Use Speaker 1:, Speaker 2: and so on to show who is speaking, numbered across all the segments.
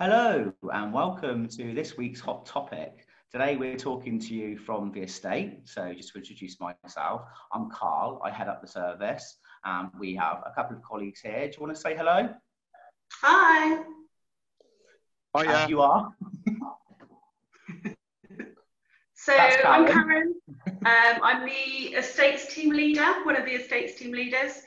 Speaker 1: Hello and welcome to this week's Hot Topic. Today we're talking to you from the estate. So just to introduce myself, I'm Carl, I head up the service and we have a couple of colleagues here. Do you want to say hello?
Speaker 2: Hi.
Speaker 1: Hiya. You are?
Speaker 2: So I'm Karen. I'm the estates team leader, one of the estates team leaders.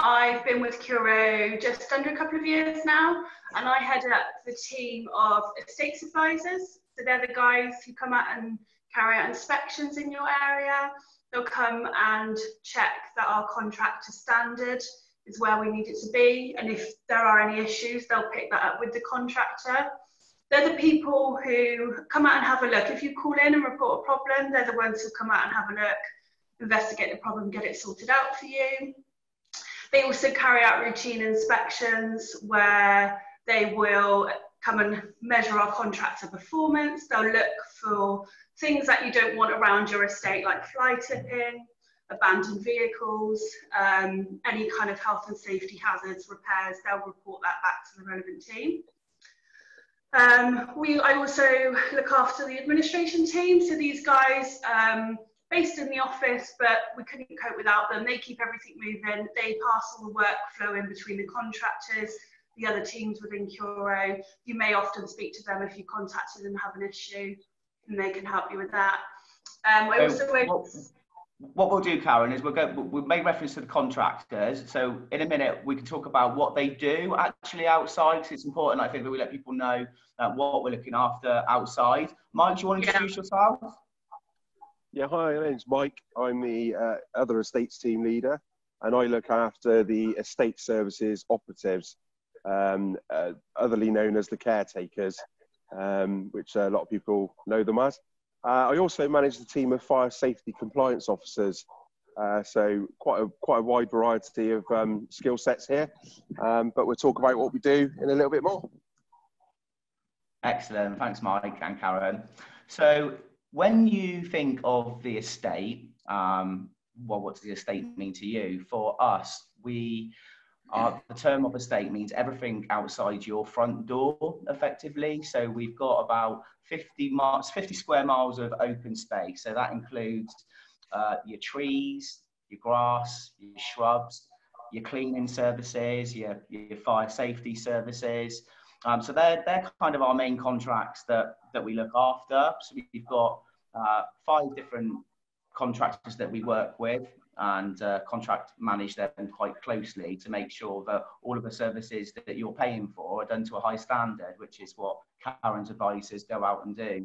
Speaker 2: I've been with Curo just under a couple of years now, and I head up the team of estates advisors. So they're the guys who come out and carry out inspections in your area. They'll come and check that our contractor standard is where we need it to be, and if there are any issues, they'll pick that up with the contractor. They're the people who come out and have a look. If you call in and report a problem, they're the ones who come out and have a look, investigate the problem, get it sorted out for you. They also carry out routine inspections where they will come and measure our contractor performance. They'll look for things that you don't want around your estate, like fly tipping, abandoned vehicles, any kind of health and safety hazards, repairs. They'll report that back to the relevant team. I also look after the administration team. So these guys, based in the office, but we couldn't cope without them. They keep everything moving. They pass all the workflow in between the contractors, the other teams within Curo. You may often speak to them if you contacted and have an issue, and they can help you with that.
Speaker 1: What we'll do, Karen, is we'll make reference to the contractors. So in a minute, we can talk about what they do actually outside, because it's important, I think, that we let people know what we're looking after outside. Mike, do you want to introduce yourself?
Speaker 3: Yeah, hi, my name's Mike. I'm the other estates team leader, and I look after the estate services operatives, otherly known as the caretakers, which a lot of people know them as. I also manage the team of fire safety compliance officers, so quite a wide variety of skill sets here, but we'll talk about what we do in a little bit more.
Speaker 1: Excellent, thanks Mike and Karen. So when you think of the estate, what does the estate mean to you? For us, the term of estate means everything outside your front door, effectively. So we've got about 50 square miles of open space. So that includes your trees, your grass, your shrubs, your cleaning services, your fire safety services. So they're kind of our main contracts that we look after. So we've got 5 different contractors that we work with, and contract manage them quite closely to make sure that all of the services that you're paying for are done to a high standard, which is what Karen's advisors go out and do.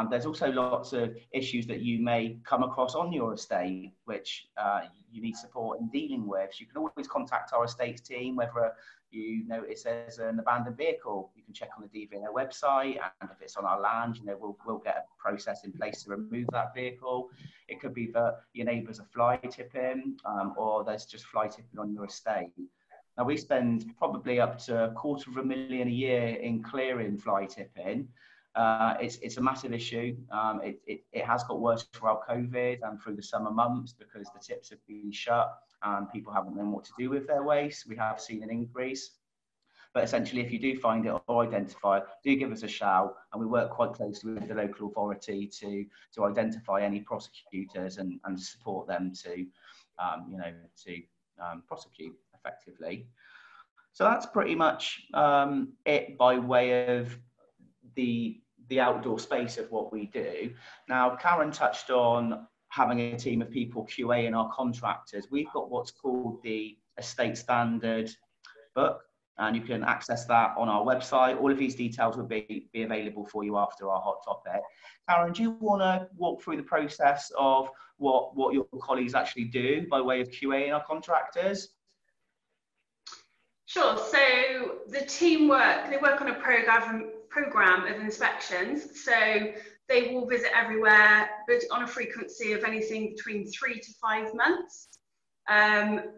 Speaker 1: There's also lots of issues that you may come across on your estate, which you need support in dealing with. So you can always contact our estates team, whether you notice there's an abandoned vehicle. You can check on the DVNO website, and if it's on our land, we'll get a process in place to remove that vehicle. It could be that your neighbours are fly tipping, or there's just fly tipping on your estate. Now we spend probably up to $250,000 a year in clearing fly tipping. It's a massive issue. It has got worse throughout COVID and through the summer months because the tips have been shut and people haven't known what to do with their waste. We have seen an increase. But essentially, if you do find it or identify it, do give us a shout, and we work quite closely with the local authority to identify any prosecutors and support them to prosecute effectively. So that's pretty much it by way of the outdoor space of what we do. Now, Karen touched on having a team of people QAing our contractors. We've got what's called the Estate Standard book, and you can access that on our website. All of these details will be available for you after our hot topic. Karen, do you want to walk through the process of what your colleagues actually do by way of QAing our contractors?
Speaker 2: Sure. So the team work on a program of inspections. So they will visit everywhere, but on a frequency of anything between 3 to 5 months.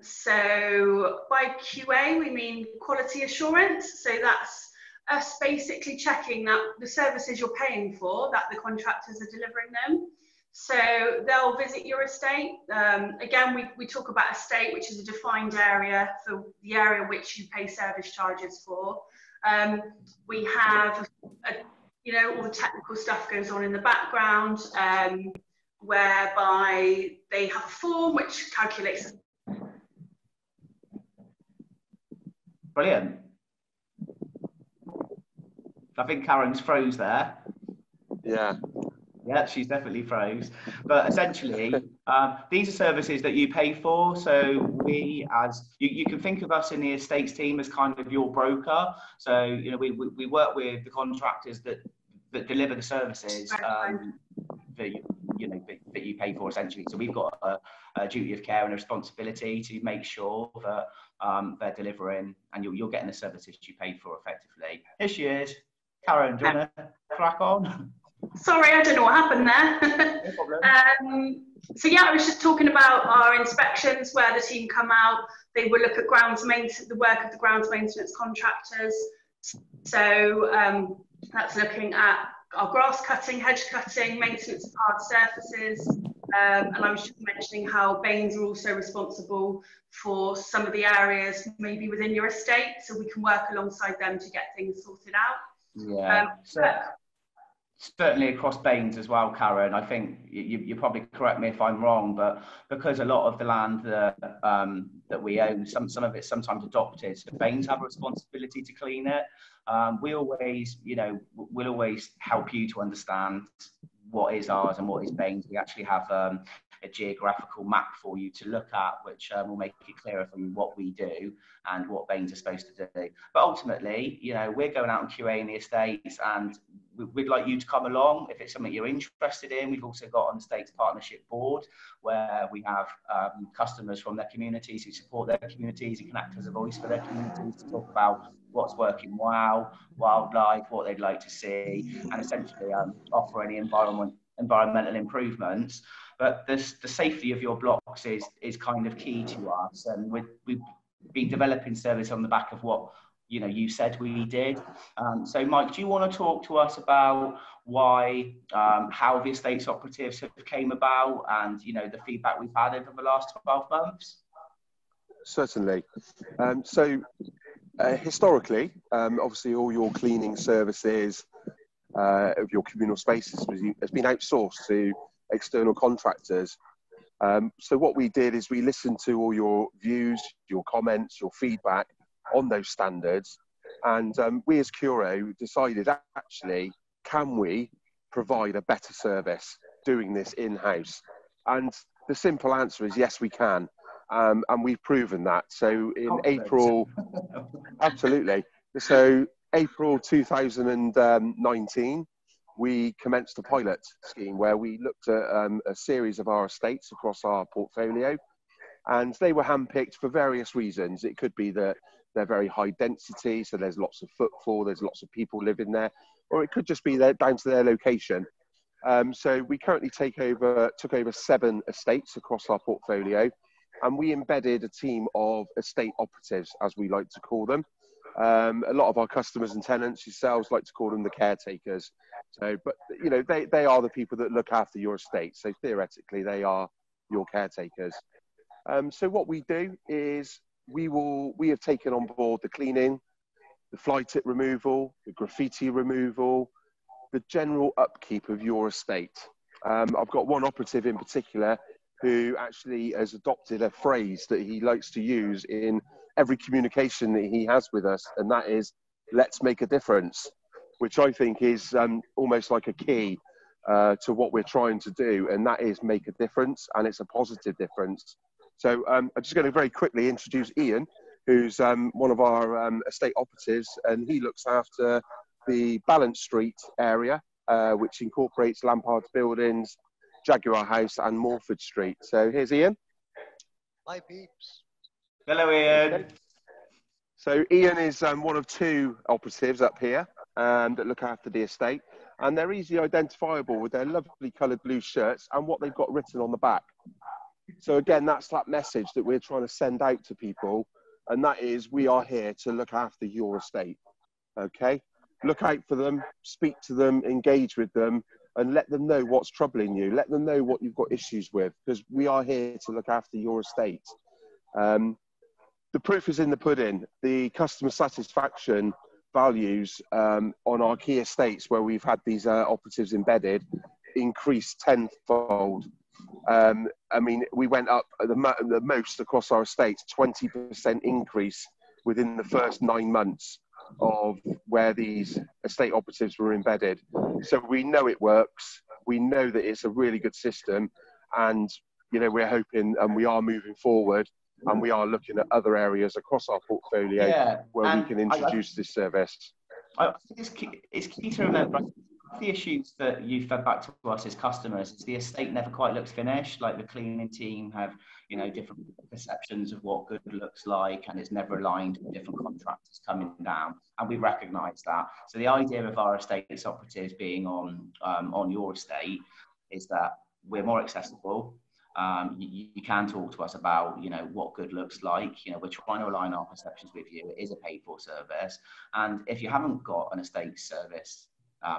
Speaker 2: So by QA, we mean quality assurance. So that's us basically checking that the services you're paying for, that the contractors are delivering them. So they'll visit your estate. Again, we talk about estate, which is a defined area for the area which you pay service charges for. We have, you know, all the technical stuff goes on in the background, whereby they have a form which calculates.
Speaker 1: Brilliant. I think Karen's froze there.
Speaker 3: Yeah.
Speaker 1: Yeah, she's definitely froze. But essentially, these are services that you pay for. So we, as you can think of us in the estates team as kind of your broker. So, you know, we work with the contractors that deliver the services that you pay for essentially. So we've got a duty of care and a responsibility to make sure that they're delivering and you're getting the services you paid for effectively. Here she is. Karen, do you want to crack on?
Speaker 2: Sorry, I don't know what happened there.
Speaker 1: No problem.
Speaker 2: So yeah, I was just talking about our inspections where the team come out. They will look at grounds maintenance, the work of the grounds maintenance contractors. So that's looking at our grass cutting, hedge cutting, maintenance of hard surfaces. And I was just mentioning how Baines are also responsible for some of the areas maybe within your estate, so we can work alongside them to get things sorted out.
Speaker 1: Yeah. Certainly across Baines as well, Karen. I think you probably correct me if I'm wrong, but because a lot of the land that we own, some of it's sometimes adopted, so Baines have a responsibility to clean it. We always, you know, we'll always help you to understand what is ours and what is Baines. We actually have a geographical map for you to look at, which will make it clearer from what we do and what Baines are supposed to do. But ultimately, you know, we're going out and QAing the estates, and we'd like you to come along if it's something you're interested in. We've also got on the Estates Partnership Board, where we have customers from their communities who support their communities and can act as a voice for their communities to talk about what's working well, wildlife, what they'd like to see, and essentially offer any environmental improvements. But the safety of your blocks is kind of key to us, and we've been developing service on the back of what you said we did. So Mike, do you want to talk to us about why, how the estates operatives have came about, and the feedback we've had over the last 12 months?
Speaker 3: Certainly. Historically, obviously all your cleaning services of your communal spaces has been outsourced to external contractors. So what we did is we listened to all your views, your comments, your feedback on those standards, and we as Curo decided, actually, can we provide a better service doing this in-house? And the simple answer is yes, we can. And we've proven that. So in April, absolutely. So April 2019, we commenced a pilot scheme where we looked at a series of our estates across our portfolio, and they were handpicked for various reasons. It could be that they're very high density, so there's lots of footfall, there's lots of people living there, or it could just be down to their location. So we currently took over 7 estates across our portfolio, and we embedded a team of estate operatives, as we like to call them. A lot of our customers and tenants yourselves like to call them the caretakers. So, but they are the people that look after your estate. So theoretically, they are your caretakers. So what we do is we have taken on board the cleaning, the fly tip removal, the graffiti removal, the general upkeep of your estate. I've got one operative in particular who actually has adopted a phrase that he likes to use in every communication that he has with us, and that is, let's make a difference, which I think is almost like a key to what we're trying to do, and that is make a difference, and it's a positive difference. So I'm just going to very quickly introduce Ian, who's one of our estate operatives, and he looks after the Balance Street area, which incorporates Lampards Buildings, Jaguar House and Morford Street. So here's Ian.
Speaker 4: Hi peeps.
Speaker 1: Hello Ian.
Speaker 3: Okay. So Ian is one of 2 operatives up here that look after the estate, and they're easily identifiable with their lovely coloured blue shirts and what they've got written on the back. So again, that's that message that we're trying to send out to people, and that is, we are here to look after your estate. Okay, look out for them, speak to them, engage with them, and let them know what's troubling you. Let them know what you've got issues with, because we are here to look after your estate. The proof is in the pudding. The customer satisfaction values on our key estates where we've had these operatives embedded increased tenfold. I mean, we went up the most across our estates, 20% increase within the first 9 months of where these estate operatives were embedded. So we know it works. We know that it's a really good system, and you know, we're hoping and we are moving forward, and we are looking at other areas across our portfolio where we can introduce this service.
Speaker 1: I think it's key to remember the issues that you fed back to us as customers is the estate never quite looks finished. Like the cleaning team have, you know, different perceptions of what good looks like, and it's never aligned with different contractors coming down, and we recognise that. So the idea of our estates operatives being on your estate is that we're more accessible. You can talk to us about, you know, what good looks like. You know, we're trying to align our perceptions with you. It is a paid for service, and if you haven't got an estate service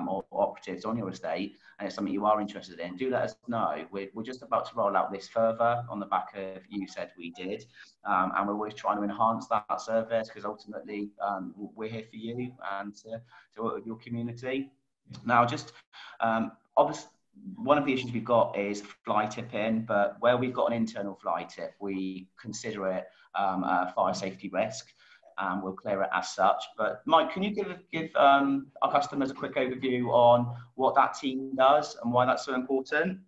Speaker 1: or operatives on your estate, and it's something you are interested in, do let us know. We're just about to roll out this further on the back of You Said We Did, and we're always trying to enhance that service, because ultimately we're here for you and to your community. Now, just obviously, one of the issues we've got is fly tipping, but where we've got an internal fly tip, we consider it a fire safety risk, and we'll clear it as such. But Mike, can you give our customers a quick overview on what that team does and why that's so important?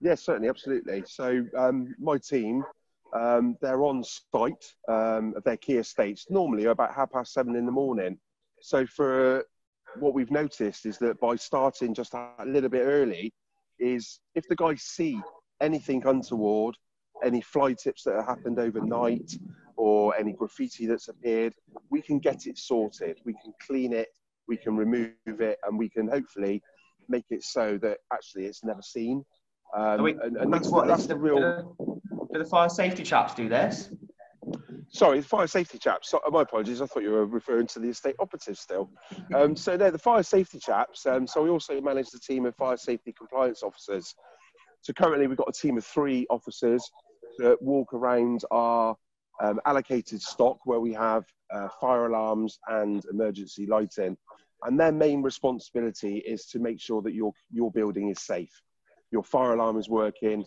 Speaker 3: Yes, certainly, absolutely. So my team, they're on site of their key estates, normally about 7:30 in the morning. So for what we've noticed is that by starting just a little bit early, is if the guys see anything untoward, any fly tips that have happened overnight, or any graffiti that's appeared, we can get it sorted. We can clean it, we can remove it, and we can hopefully make it so that actually it's never seen. And that's the real...
Speaker 1: Do the fire safety chaps do this?
Speaker 3: Sorry, the fire safety chaps. So, my apologies. I thought you were referring to the estate operatives still. So no, the fire safety chaps. So we also manage the team of fire safety compliance officers. So currently we've got a team of 3 officers that walk around our allocated stock where we have fire alarms and emergency lighting. And their main responsibility is to make sure that your building is safe. Your fire alarm is working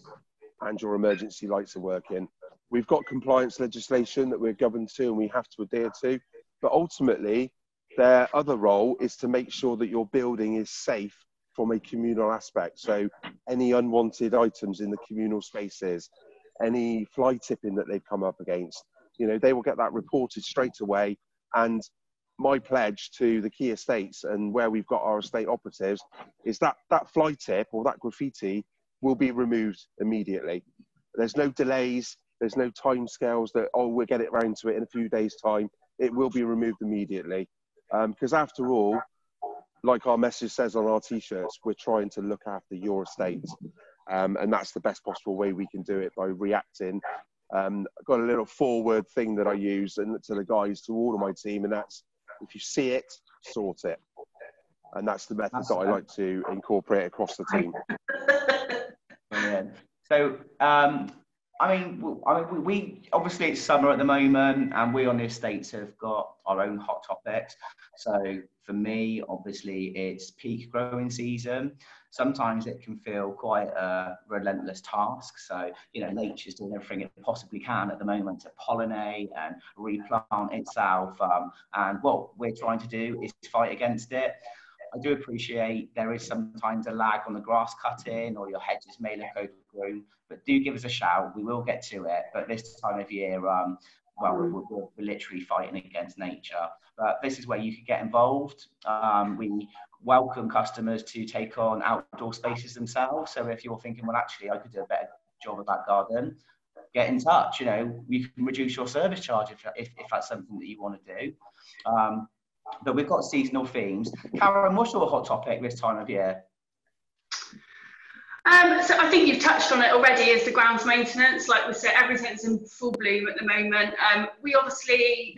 Speaker 3: and your emergency lights are working. We've got compliance legislation that we're governed to and we have to adhere to, but ultimately their other role is to make sure that your building is safe from a communal aspect. So any unwanted items in the communal spaces, any fly tipping that they've come up against, you know, they will get that reported straight away. And my pledge to the key estates and where we've got our estate operatives is that that fly tip or that graffiti will be removed immediately. There's no delays. There's no time scales that, oh, we'll get it round to it in a few days' time. It will be removed immediately. Because after all, like our message says on our T-shirts, we're trying to look after your estate. And that's the best possible way we can do it, by reacting. I've got a little forward thing that I use and to the guys, to all of my team, and that's, if you see it, sort it. And that's the method that I like to incorporate across the team.
Speaker 1: Brilliant. So, I mean, we obviously it's summer at the moment, and we on the estates have got our own hot topics. So for me, obviously, it's peak growing season. Sometimes it can feel quite a relentless task. So, you know, nature's doing everything it possibly can at the moment to pollinate and replant itself. And what we're trying to do is fight against it. I do appreciate there is sometimes a lag on the grass cutting, or your hedges may look overgrown, but do give us a shout. We will get to it. But this time of year, well, we're literally fighting against nature. But this is where you can get involved. We welcome customers to take on outdoor spaces themselves. So if you're thinking, well, actually, I could do a better job of that garden, get in touch. You know, you can reduce your service charge if that's something that you want to do. But we've got seasonal themes. Karen, what's your hot topic this time of year?
Speaker 2: So I think you've touched on it already, is the grounds maintenance. Like we said, everything's in full bloom at the moment. We obviously,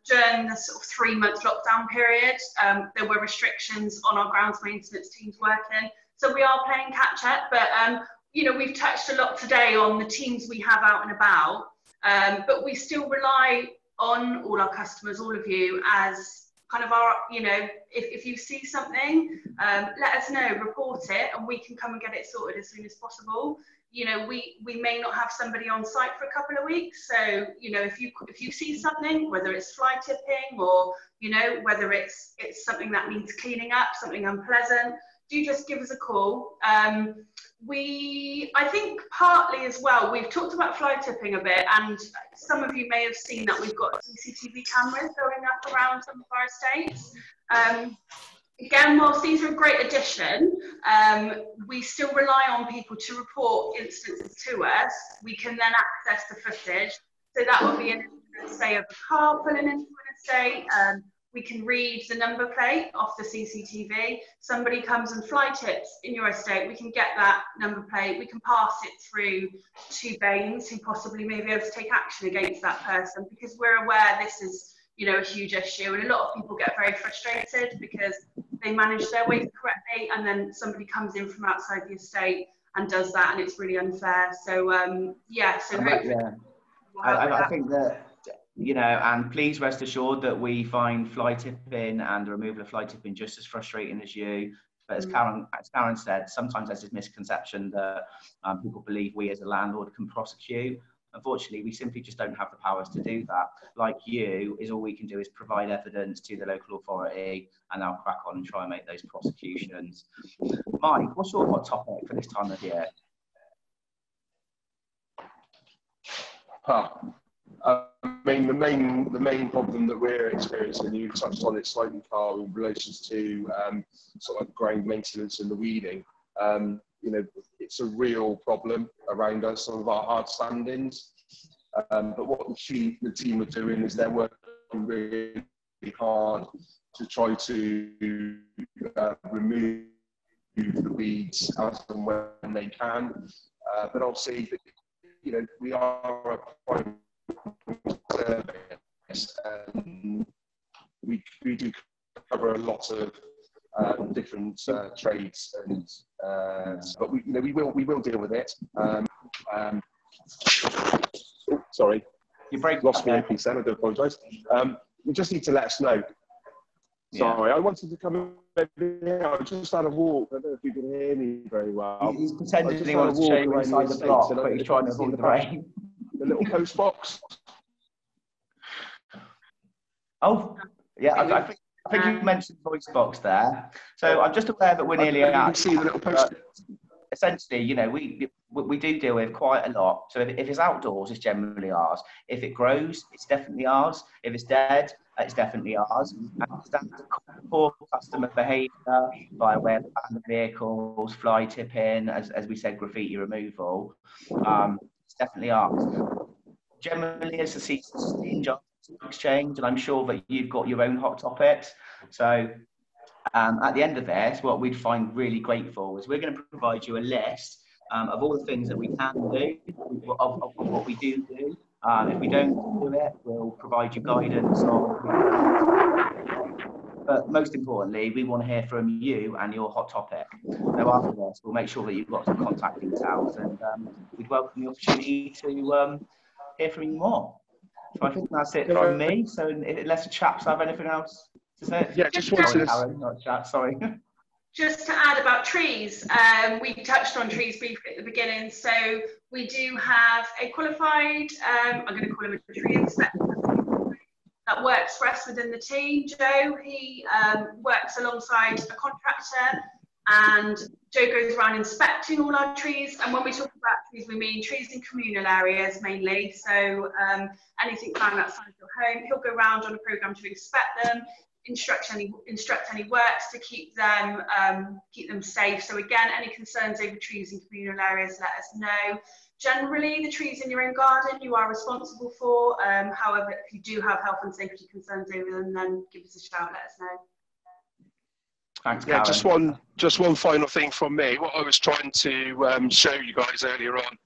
Speaker 2: during the sort of 3-month lockdown period, there were restrictions on our grounds maintenance teams working. So we are playing catch up, but you know, we've touched a lot today on the teams we have out and about, but we still rely on all our customers, all of you, as kind of our, you know, if you see something, let us know, report it, and we can come and get it sorted as soon as possible. You know, we may not have somebody on site for a couple of weeks, so you know, if you see something, whether it's fly tipping or, you know, whether it's something that needs cleaning up, something unpleasant, do just give us a call. I think partly as well, we've talked about fly tipping a bit, and some of you may have seen that we've got CCTV cameras going up around some of our estates. Again, whilst these are a great addition, we still rely on people to report instances to us. We can then access the footage. So that would be an instance, say, of a car pulling into an estate. We can read the number plate off the CCTV. Somebody comes and fly tips in your estate, we can get that number plate, we can pass it through to Baines, who possibly may be able to take action against that person, because we're aware this is, you know, a huge issue, and a lot of people get very frustrated because they manage their waste correctly, and then somebody comes in from outside the estate and does that, and it's really unfair. So yeah, so hopefully
Speaker 1: I think that, you know, and please rest assured that we find fly tipping and the removal of fly tipping just as frustrating as you. But as Karen said, sometimes there's this misconception that people believe we as a landlord can prosecute. Unfortunately, we simply just don't have the powers to do that. Like you, is all we can do is provide evidence to the local authority, and they'll crack on and try and make those prosecutions. Mike, what's your hot topic for this time of year?
Speaker 3: I mean, the main problem that we're experiencing, you touched on it slightly, Carl, in relation to sort of ground maintenance and the weeding. You know, it's a real problem around us, some of our hard standings. But what the team are doing is they're working really hard to try to remove the weeds as and when they can. But obviously, you know, we are a private service, and we do cover a lot of different trades, and but we will deal with it. Sorry,
Speaker 1: you
Speaker 3: lost me in peace then. I do apologise. You just need to let us know. Sorry, I wanted to come in. I just had a walk. I don't know if you can hear me very well.
Speaker 1: He's pretending he wants to show you inside the block, but he's trying to avoid the rain.
Speaker 3: The little post box.
Speaker 1: Oh, yeah, I think you mentioned voice box there. So I'm just aware that we're nearly out.
Speaker 3: You can see the little post.
Speaker 1: Essentially, you know, we do deal with quite a lot. So if it's outdoors, it's generally ours. If it grows, it's definitely ours. If it's dead, it's definitely ours. And standard poor customer behaviour by way of abandoned vehicles, fly tipping, as we said, graffiti removal, it's definitely ours. Generally, it's a cease exchange, and I'm sure that you've got your own hot topics. So at the end of this, what we'd find really grateful is we're going to provide you a list of all the things that we can do, of what we do. If we don't do it, we'll provide you guidance on. But most importantly, we want to hear from you and your hot topic. So after this, we'll make sure that you've got some contact details, and we'd welcome the opportunity to hear from you more. So I think that's it from me. So unless the chaps have anything else to say.
Speaker 3: Yeah, just wanted
Speaker 1: Karen, not chat, sorry.
Speaker 2: Just to add about trees, we touched on trees briefly at the beginning. So we do have a qualified, I'm going to call him a tree inspector, that works for us within the team. Joe, he works alongside a contractor, and Joe goes around inspecting all our trees. And when we talk about trees, we mean trees in communal areas mainly. So anything found outside your home, he'll go around on a programme to inspect them, instruct any works to keep them safe. So again, any concerns over trees in communal areas, let us know. Generally, the trees in your own garden you are responsible for. However, if you do have health and safety concerns over them, then give us a shout, let us know.
Speaker 1: Thanks,
Speaker 3: yeah,
Speaker 1: Karen.
Speaker 3: just one final thing from me. What I was trying to show you guys earlier on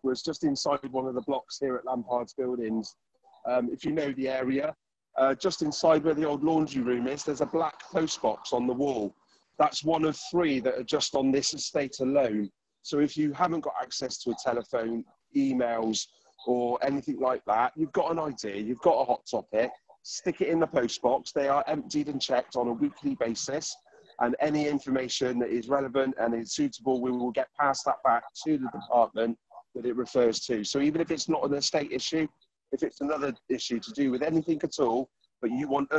Speaker 3: was just inside one of the blocks here at Lampard's Buildings. If you know the area, just inside where the old laundry room is, there's a black post box on the wall. That's one of 3 that are just on this estate alone. So if you haven't got access to a telephone, emails, or anything like that, you've got an idea, you've got a hot topic, stick it in the post box. They are emptied and checked on a weekly basis, and any information that is relevant and is suitable, we will get passed that back to the department that it refers to. So even if it's not an estate issue, if it's another issue to do with anything at all, but you want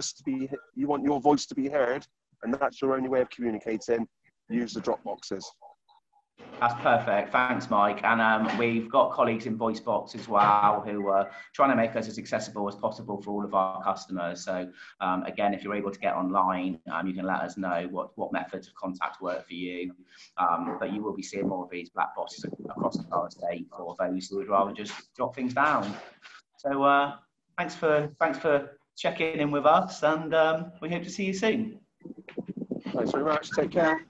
Speaker 3: your voice to be heard, and that's your only way of communicating, use the drop boxes.
Speaker 1: That's perfect. Thanks, Mike. And we've got colleagues in VoiceBox as well who are trying to make us as accessible as possible for all of our customers. So again, if you're able to get online, you can let us know what methods of contact work for you. But you will be seeing more of these black boxes across our estate for those who would rather just drop things down. So thanks for checking in with us, and we hope to see you soon.
Speaker 3: Thanks very much. Take care.